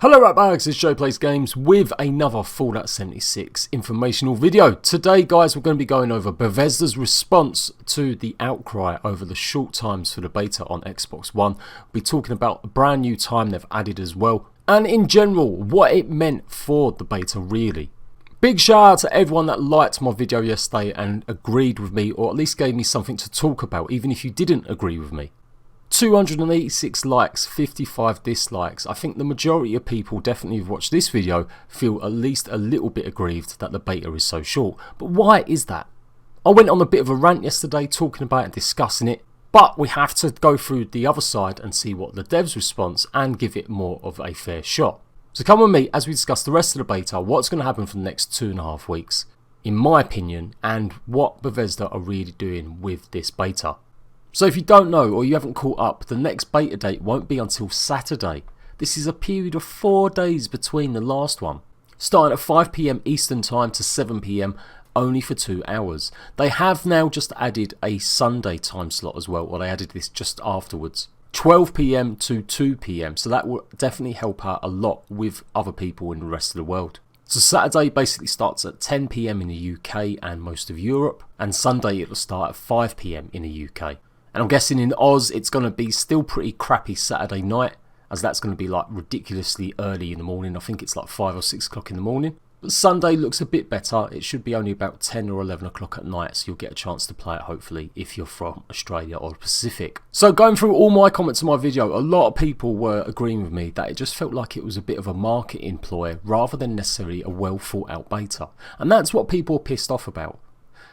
Hello Ratbags, it's Joe Plays Games with another Fallout 76 informational video. Today guys, we're going to be going over Bethesda's response to the outcry over the short times for the beta on Xbox One. We'll be talking about a brand new time they've added as well, and in general what it meant for the beta really. Big shout out to everyone that liked my video yesterday and agreed with me, or at least gave me something to talk about even if you didn't agree with me. 286 likes, 55 dislikes. I think the majority of people definitely who've watched this video feel at least a little bit aggrieved that the beta is so short. But why is that? I went on a bit of a rant yesterday talking about it and discussing it, but we have to go through the other side and see what the devs' response and give it more of a fair shot. So come with me as we discuss the rest of the beta, what's going to happen for the next 2.5 weeks, in my opinion, and what Bethesda are really doing with this beta. So if you don't know or you haven't caught up, the next beta date won't be until Saturday. This is a period of 4 days between the last one, starting at 5 PM Eastern time to 7 PM only for 2 hours. They have now just added a Sunday time slot as well, or they added this just afterwards. 12 PM to 2 PM, so that will definitely help out a lot with other people in the rest of the world. So Saturday basically starts at 10 PM in the UK and most of Europe, and Sunday it'll start at 5 PM in the UK. And I'm guessing in Oz it's going to be still pretty crappy Saturday night, as that's going to be like ridiculously early in the morning. I think it's like 5 or 6 o'clock in the morning. But Sunday looks a bit better. It should be only about 10 or 11 o'clock at night, so you'll get a chance to play it hopefully if you're from Australia or the Pacific. So going through all my comments on my video, a lot of people were agreeing with me that it just felt like it was a bit of a marketing ploy rather than necessarily a well thought out beta. And that's what people are pissed off about.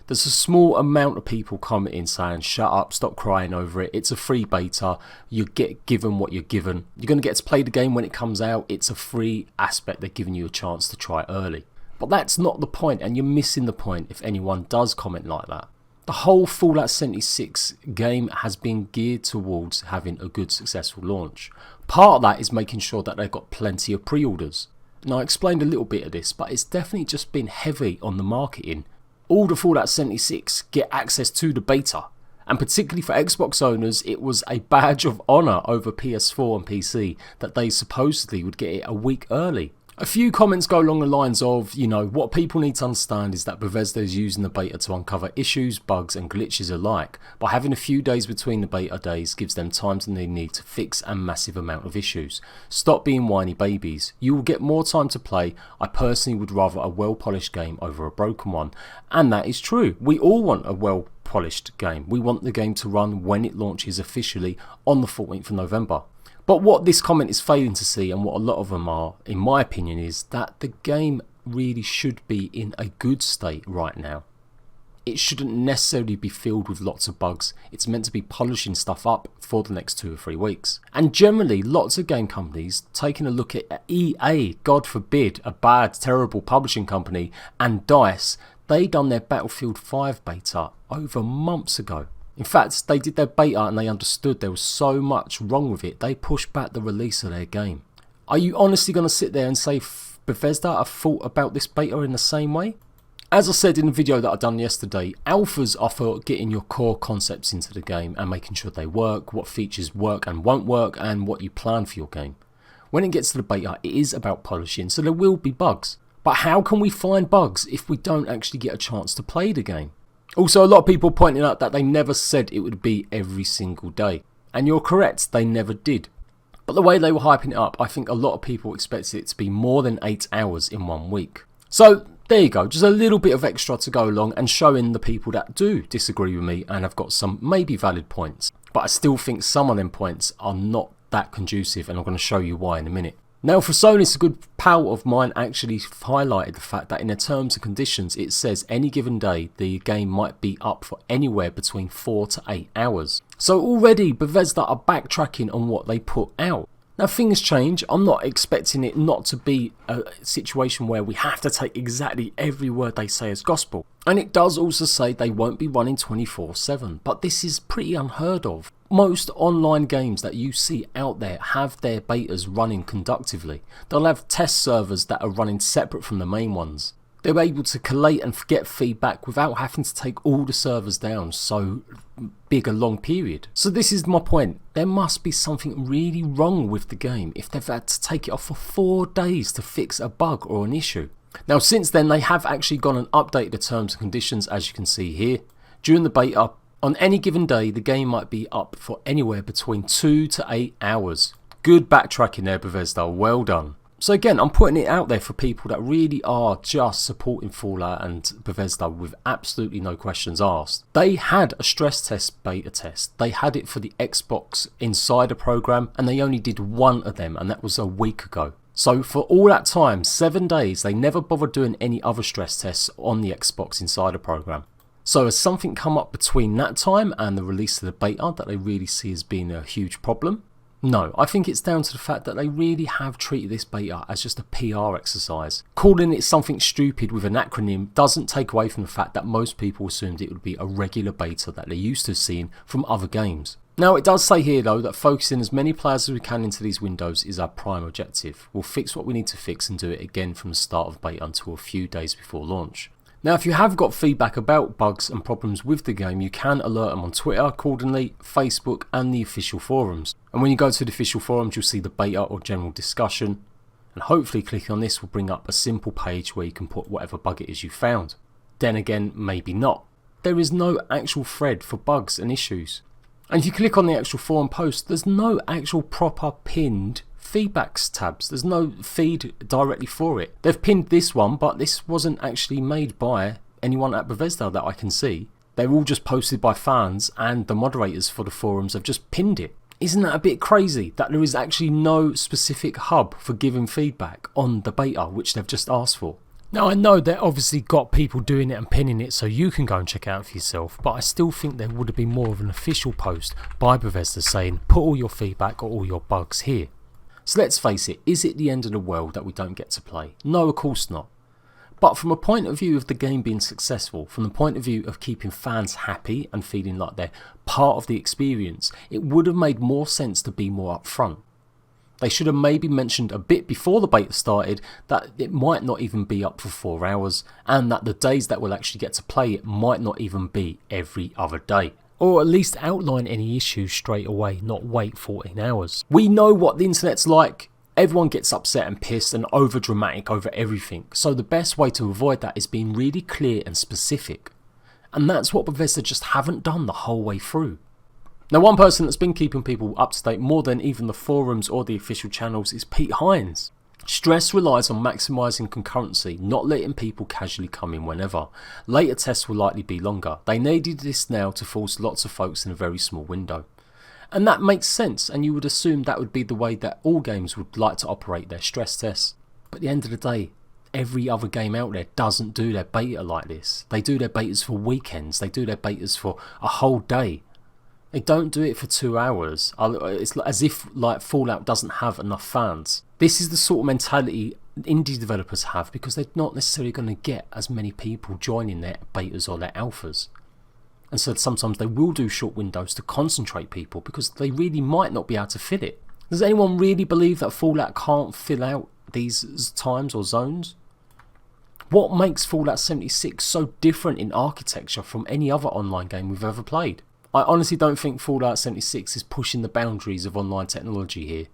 There's a small amount of people commenting saying, shut up, stop crying over it, it's a free beta, you get given what you're given, you're going to get to play the game when it comes out, it's a free aspect, they're giving you a chance to try early. But that's not the point, and you're missing the point if anyone does comment like that. The whole Fallout 76 game has been geared towards having a good successful launch. Part of that is making sure that they've got plenty of pre-orders. Now I explained a little bit of this, but it's definitely just been heavy on the marketing. All the Fallout 76 get access to the beta, and particularly for Xbox owners it was a badge of honour over PS4 and PC that they supposedly would get it a week early. A few comments go along the lines of, you know, what people need to understand is that Bethesda is using the beta to uncover issues, bugs and glitches alike. By having a few days between the beta days gives them time they need to fix a massive amount of issues. Stop being whiny babies. You will get more time to play. I personally would rather a well polished game over a broken one. And that is true. We all want a well polished game. We want the game to run when it launches officially on the 14th of November. But what this comment is failing to see, and what a lot of them are, in my opinion, is that the game really should be in a good state right now. It shouldn't necessarily be filled with lots of bugs. It's meant to be polishing stuff up for the next 2 or 3 weeks. And generally, lots of game companies, taking a look at EA, God forbid, a bad, terrible publishing company, and DICE, they done their Battlefield 5 beta over months ago. In fact, they did their beta and they understood there was so much wrong with it, they pushed back the release of their game. Are you honestly going to sit there and say Bethesda have thought about this beta in the same way? As I said in the video that I done yesterday, alphas are for getting your core concepts into the game and making sure they work, what features work and won't work, and what you plan for your game. When it gets to the beta, it is about polishing, so there will be bugs. But how can we find bugs if we don't actually get a chance to play the game? Also, a lot of people pointing out that they never said it would be every single day. And you're correct, they never did. But the way they were hyping it up, I think a lot of people expected it to be more than 8 hours in 1 week. So, there you go, just a little bit of extra to go along and showing the people that do disagree with me and have got some maybe valid points. But I still think some of them points are not that conducive, and I'm going to show you why in a minute. Now for Sony, a good pal of mine actually highlighted the fact that in the terms and conditions it says any given day the game might be up for anywhere between 4 to 8 hours. So already Bethesda are backtracking on what they put out. Now things change, I'm not expecting it not to be a situation where we have to take exactly every word they say as gospel. And it does also say they won't be running 24/7, but this is pretty unheard of. Most online games that you see out there have their betas running conductively. They'll have test servers that are running separate from the main ones. They were able to collate and get feedback without having to take all the servers down so big a long period. So this is my point. There must be something really wrong with the game if they've had to take it off for 4 days to fix a bug or an issue. Now since then they have actually gone and updated the terms and conditions, as you can see here. During the beta, on any given day the game might be up for anywhere between 2 to 8 hours. Good backtracking there, Bethesda, well done. So again, I'm putting it out there for people that really are just supporting Fallout and Bethesda with absolutely no questions asked. They had a stress test beta test. They had it for the Xbox Insider program and they only did one of them, and that was a week ago. So for all that time, 7 days, they never bothered doing any other stress tests on the Xbox Insider program. So has something come up between that time and the release of the beta that they really see as being a huge problem? No, I think it's down to the fact that they really have treated this beta as just a PR exercise. Calling it something stupid with an acronym doesn't take away from the fact that most people assumed it would be a regular beta that they're used to seeing from other games. Now it does say here though that focusing as many players as we can into these windows is our prime objective. We'll fix what we need to fix and do it again from the start of beta until a few days before launch. Now if you have got feedback about bugs and problems with the game, you can alert them on Twitter accordingly, Facebook and the official forums. And when you go to the official forums you'll see the beta or general discussion, and hopefully clicking on this will bring up a simple page where you can put whatever bug it is you found. Then again, maybe not. There is no actual thread for bugs and issues. And if you click on the actual forum post, there's no actual proper pinned feedbacks tabs. There's no feed directly for it. They've pinned this one, but this wasn't actually made by anyone at Bethesda that I can see. They're all just posted by fans, and the moderators for the forums have just pinned it. Isn't that a bit crazy that there is actually no specific hub for giving feedback on the beta, which they've just asked for? Now I know they've obviously got people doing it and pinning it so you can go and check it out for yourself, but I still think there would have been more of an official post by Bethesda saying put all your feedback or all your bugs here. So let's face it, is it the end of the world that we don't get to play? No, of course not. But from a point of view of the game being successful, from the point of view of keeping fans happy and feeling like they're part of the experience, it would have made more sense to be more upfront. They should have maybe mentioned a bit before the beta started that it might not even be up for 4 hours, and that the days that we'll actually get to play it might not even be every other day. Or at least outline any issues straight away, not wait 14 hours. We know what the internet's like. Everyone gets upset and pissed and over dramatic over everything, so the best way to avoid that is being really clear and specific. And that's what Bethesda just haven't done the whole way through. Now one person that's been keeping people up to date more than even the forums or the official channels is Pete Hines. Stress relies on maximising concurrency, not letting people casually come in whenever. Later tests will likely be longer. They needed this now to force lots of folks in a very small window. And that makes sense, and you would assume that would be the way that all games would like to operate their stress tests. But at the end of the day, every other game out there doesn't do their beta like this. They do their betas for weekends, they do their betas for a whole day. They don't do it for 2 hours. It's as if like Fallout doesn't have enough fans. This is the sort of mentality indie developers have because they're not necessarily going to get as many people joining their betas or their alphas. And so sometimes they will do short windows to concentrate people because they really might not be able to fill it. Does anyone really believe that Fallout can't fill out these times or zones? What makes Fallout 76 so different in architecture from any other online game we've ever played? I honestly don't think Fallout 76 is pushing the boundaries of online technology here.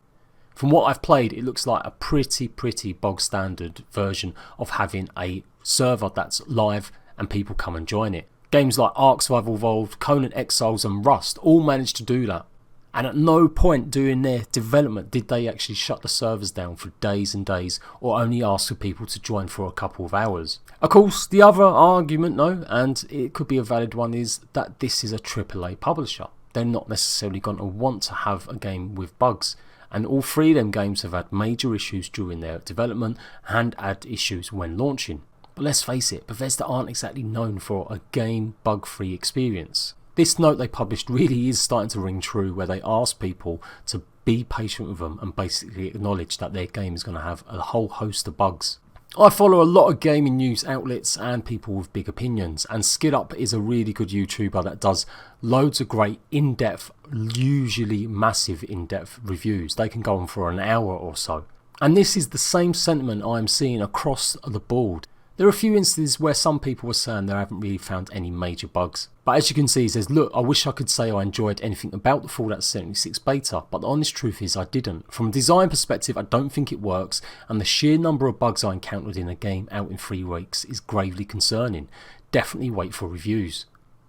From what I've played, it looks like a pretty bog standard version of having a server that's live and people come and join it. Games like Ark Survival Evolved, Conan Exiles and Rust all managed to do that. And at no point during their development did they actually shut the servers down for days and days or only ask for people to join for a couple of hours. Of course, the other argument though, and it could be a valid one, is that this is a AAA publisher. They're not necessarily going to want to have a game with bugs. And all 3 of them games have had major issues during their development and had issues when launching. But let's face it, Bethesda aren't exactly known for a game bug-free experience. This note they published really is starting to ring true, where they ask people to be patient with them and basically acknowledge that their game is going to have a whole host of bugs. I follow a lot of gaming news outlets and people with big opinions, and SkidUp is a really good YouTuber that does loads of great in-depth, usually massive in-depth reviews. They can go on for an hour or so. And this is the same sentiment I'm seeing across the board. There are a few instances where some people were saying they haven't really found any major bugs. But as you can see, he says, look, I wish I could say I enjoyed anything about the Fallout 76 beta, but the honest truth is I didn't. From a design perspective, I don't think it works, and the sheer number of bugs I encountered in a game out in 3 weeks is gravely concerning. Definitely wait for reviews.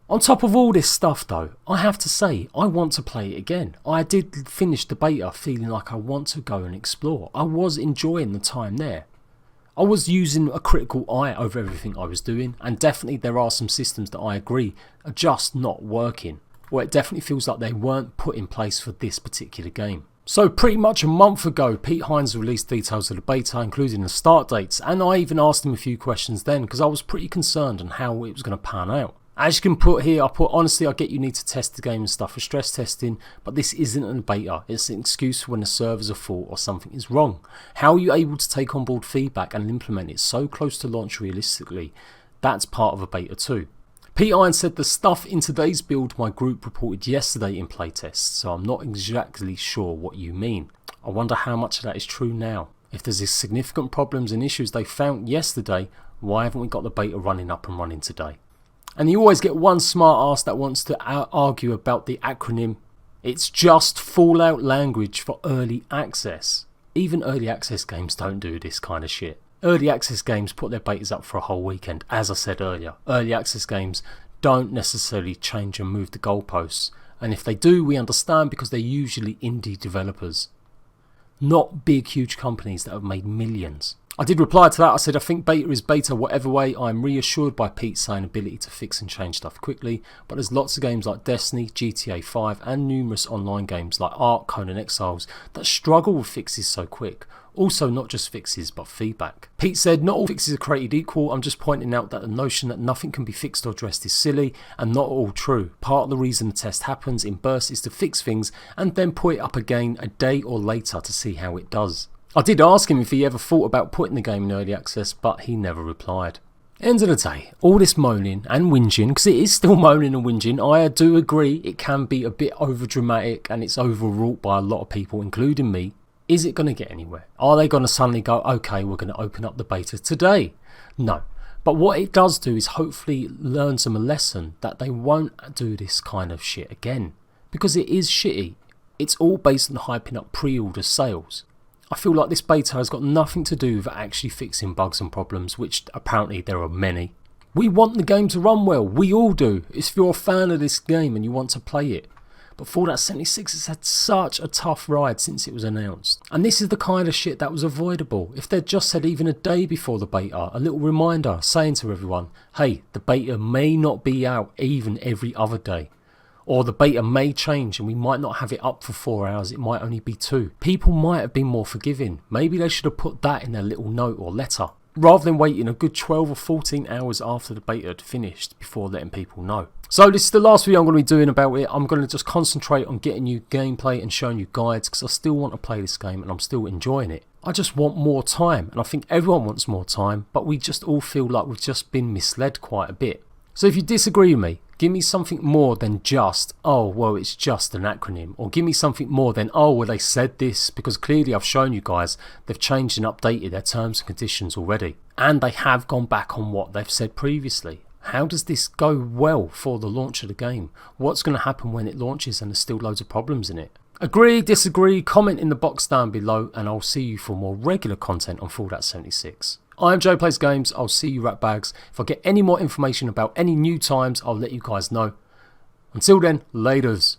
On top of all this stuff though, I have to say, I want to play it again. I did finish the beta feeling like I want to go and explore. I was enjoying the time there. I was using a critical eye over everything I was doing, and definitely there are some systems that I agree are just not working, or it definitely feels like they weren't put in place for this particular game. So pretty much a month ago, Pete Hines released details of the beta, including the start dates, and I even asked him a few questions then because I was pretty concerned on how it was going to pan out. As you can put here, I put, honestly, I get you need to test the game and stuff for stress testing, but this isn't a beta. It's an excuse for when the servers are full or something is wrong. How are you able to take on board feedback and implement it so close to launch realistically? That's part of a beta too. Pete Iron said the stuff in today's build my group reported yesterday in playtests, so I'm not exactly sure what you mean. I wonder how much of that is true now. If there's significant problems and issues they found yesterday, why haven't we got the beta running up and running today? And you always get one smart ass that wants to argue about the acronym. It's just Fallout language for early access. Even early access games don't do this kind of shit. Early access games put their betas up for a whole weekend, as I said earlier. Early access games don't necessarily change and move the goalposts. And if they do, we understand because they're usually indie developers. Not big huge companies that have made millions. I did reply to that. I said I think beta is beta whatever way. I'm reassured by Pete's saying ability to fix and change stuff quickly, but there's lots of games like Destiny, GTA 5 and numerous online games like Ark, Conan Exiles that struggle with fixes so quick. Also not just fixes but feedback. Pete said not all fixes are created equal. I'm just pointing out that the notion that nothing can be fixed or addressed is silly and not all true. Part of the reason the test happens in bursts is to fix things and then put it up again a day or later to see how it does. I did ask him if he ever thought about putting the game in early access, but he never replied. End of the day, all this moaning and whinging, because it is still moaning and whinging, I do agree it can be a bit over dramatic and it's overwrought by a lot of people, including me. Is it going to get anywhere? Are they going to suddenly go, okay, we're going to open up the beta today? No. But what it does do is hopefully learn them a lesson that they won't do this kind of shit again. Because it is shitty. It's all based on hyping up pre-order sales. I feel like this beta has got nothing to do with actually fixing bugs and problems, which apparently there are many. We want the game to run well, we all do, if you're a fan of this game and you want to play it. But Fallout 76 has had such a tough ride since it was announced. And this is the kind of shit that was avoidable. If they'd just said even a day before the beta, a little reminder saying to everyone, hey, the beta may not be out even every other day. Or the beta may change and we might not have it up for 4 hours, it might only be 2. People might have been more forgiving. Maybe they should have put that in their little note or letter, rather than waiting a good 12 or 14 hours after the beta had finished before letting people know. So this is the last video I'm going to be doing about it. I'm going to just concentrate on getting you gameplay and showing you guides because I still want to play this game and I'm still enjoying it. I just want more time, and I think everyone wants more time, but we just all feel like we've just been misled quite a bit. So if you disagree with me, give me something more than just, oh, well, it's just an acronym. Or give me something more than, oh, well, they said this. Because clearly I've shown you guys they've changed and updated their terms and conditions already. And they have gone back on what they've said previously. How does this go well for the launch of the game? What's going to happen when it launches and there's still loads of problems in it? Agree, disagree, comment in the box down below and I'll see you for more regular content on Fallout 76. I'm Jade Plays Games, I'll see you rat bags. If I get any more information about any new times, I'll let you guys know. Until then, laters.